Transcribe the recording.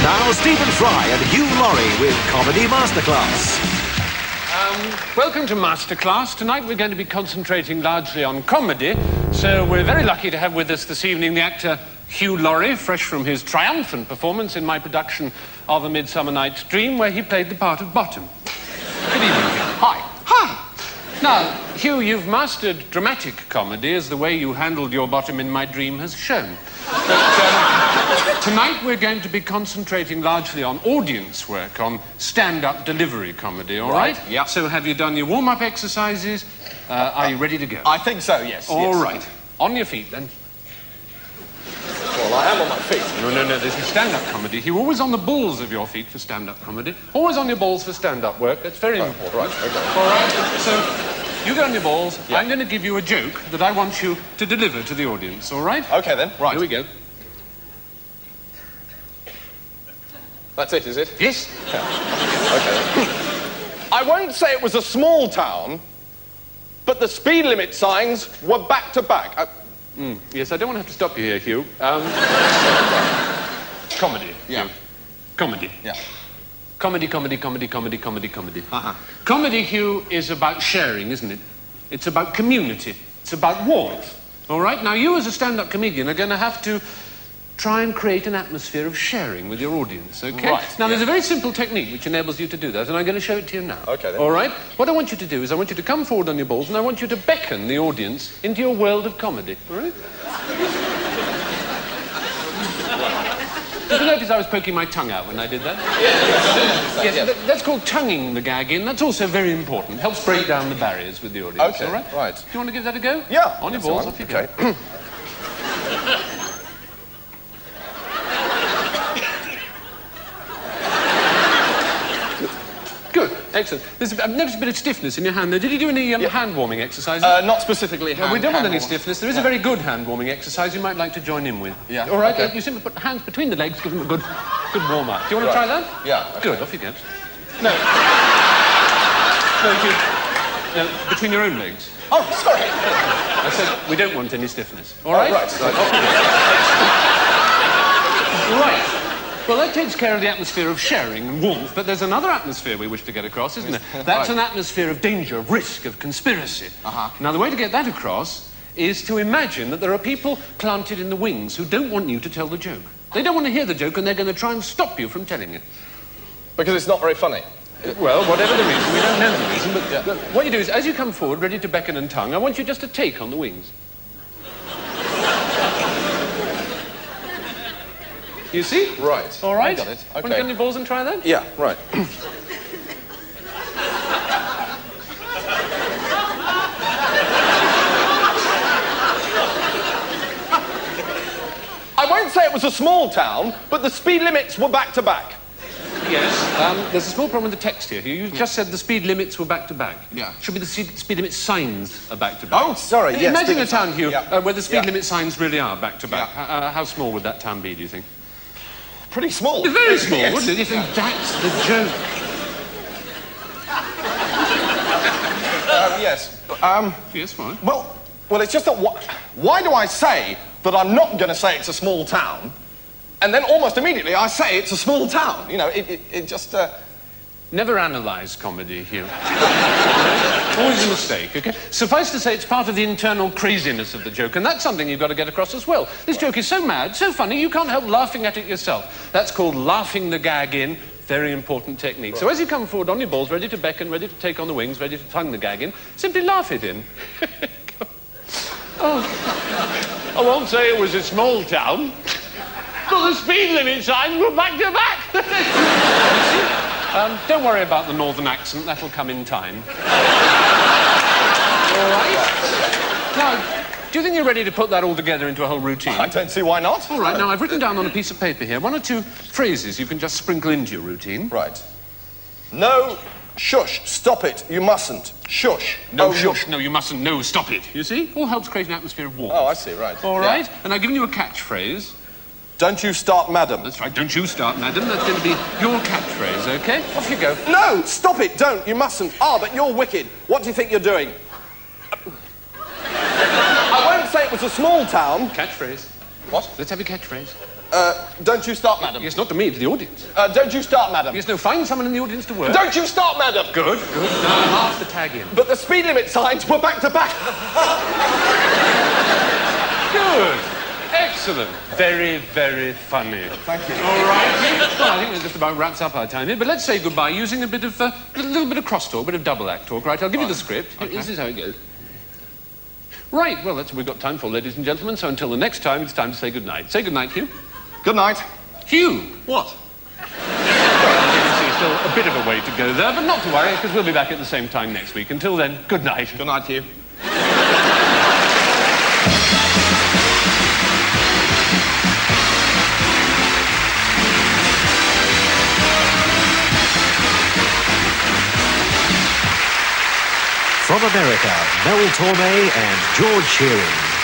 Now, Stephen Fry and Hugh Laurie with Comedy Masterclass. Welcome to Masterclass. Tonight we're going to be concentrating largely on comedy, so we're very lucky to have with us this evening the actor Hugh Laurie, fresh from his triumphant performance in my production of A Midsummer Night's Dream, where he played the part of Bottom. Good evening, Hugh. Hi. Hi. Now, Hugh, you've mastered dramatic comedy, as the way you handled your bottom in my dream has shown. But tonight we're going to be concentrating largely on audience work, on stand-up delivery comedy, all right? Yeah. So have you done your warm-up exercises? Are you ready to go? I think so, yes. All right. On your feet, then. Well, I am on my feet. No, this is stand-up comedy. You're always on the balls of your feet for stand-up comedy. Always on your balls for stand-up work. That's very important. Right, okay. All right? So, you get on your balls. Yeah. I'm going to give you a joke that I want you to deliver to the audience, all right? Okay, then. Right. Here we go. That's it, is it? Yes? Okay. I won't say it was a small town, but the speed limit signs were back to back. Yes, I don't want to have to stop you here, Hugh. Comedy. Yeah. Hugh. Comedy. Yeah. Comedy. Uh-huh. Comedy, Hugh, is about sharing, isn't it? It's about community. It's about warmth. All right? Now, you as a stand-up comedian are going to have to try and create an atmosphere of sharing with your audience, okay? Right, Now, there's a very simple technique which enables you to do that, and I'm going to show it to you now. Okay, then. All right? What I want you to do is I want you to come forward on your balls, and I want you to beckon the audience into your world of comedy, all right? Did you notice I was poking my tongue out when I did that? Yes, that's called tonguing the gag in. That's also very important. Helps break down the barriers with the audience, Okay, all right? right. Do you want to give that a go? Yeah. On your that's balls, all off you right. go. Okay. Good, excellent. I've noticed a bit of stiffness in your hand there. Did you do any hand-warming exercises? Not specifically No, we don't want any hand-warming. stiffness. There is a very good hand-warming exercise you might like to join in with. Yeah, All right, okay. you simply put hands between the legs, give them a good warm-up. Do you want to try that? Yeah, okay. Good, off you go. No. No, between your own legs. Oh, sorry. I said we don't want any stiffness. All right? Right. Right. Well, that takes care of the atmosphere of sharing and warmth, but there's another atmosphere we wish to get across, isn't there? That's an atmosphere of danger, of risk, of conspiracy. Uh-huh. Now, the way to get that across is to imagine that there are people planted in the wings who don't want you to tell the joke. They don't want to hear the joke, and they're going to try and stop you from telling it. Because it's not very funny. Well, whatever the reason, we don't know the reason, but what you do is, as you come forward, ready to beckon and tongue, I want you just to take on the wings. You see? Right. All right? I got it. Want to Okay. get on your balls and try that? Yeah, right. I won't say it was a small town, but the speed limits were back to back. Yes. There's a small problem with the text here. You just said the speed limits were back to back. Yeah. Should be the speed limit signs are back to back. Oh, sorry, yes. Imagine a town, Hugh, Yeah. where the speed Yeah. limit signs really are back to back. Yeah. How small would that town be, do you think? Pretty small. Very small, Yes. wouldn't it? You think that's the joke. Yes. Yes, fine. Well, it's just that why do I say that I'm not going to say it's a small town, and then almost immediately I say it's a small town? You know, it just... Never analyse comedy, Hugh. Always a mistake, okay? Suffice to say, it's part of the internal craziness of the joke, and that's something you've got to get across as well. This joke is so mad, so funny, you can't help laughing at it yourself. That's called laughing the gag in. Very important technique. Right. So as you come forward on your balls, ready to beckon, ready to take on the wings, ready to tongue the gag in, simply laugh it in. Oh. I won't say it was a small town, but the speed limit signs were back to back. Don't worry about the northern accent, that'll come in time. All right? Now, do you think you're ready to put that all together into a whole routine? I don't see why not. All right, now I've written down on a piece of paper here 1 or 2 phrases you can just sprinkle into your routine. Right. No, shush, stop it, you mustn't. Shush. No, shush, no, you mustn't, no, stop it. You see? All helps create an atmosphere of warmth. Oh, I see, right. All right? And I've given you a catchphrase. Don't you start, madam. That's right, don't you start, madam. That's going to be your catchphrase, OK? Off you go. No, stop it, don't, you mustn't. Ah, but you're wicked. What do you think you're doing? I won't say it was a small town. Catchphrase. What? Let's have your catchphrase. Don't you start, madam. Yes, not to me, to the audience. Don't you start, madam. Yes, no, find someone in the audience to work. Don't you start, madam. Good, good. Now, half the tag in. But the speed limit signs were back to back. Good. Excellent. Very, very funny. Thank you. All right. Well, I think that just about wraps up our time here. But let's say goodbye using a bit of, little bit of crosstalk, a bit of double act talk. Right, I'll give you the script. Okay. This is how it goes. Right, well, that's what we've got time for, ladies and gentlemen. So until the next time, it's time to say goodnight. Say goodnight, Hugh. Good night. Hugh. What? Well, as you can see, still a bit of a way to go there, but not to worry, because we'll be back at the same time next week. Until then, good night. Good night, Hugh. From America, Mel Torme and George Shearing.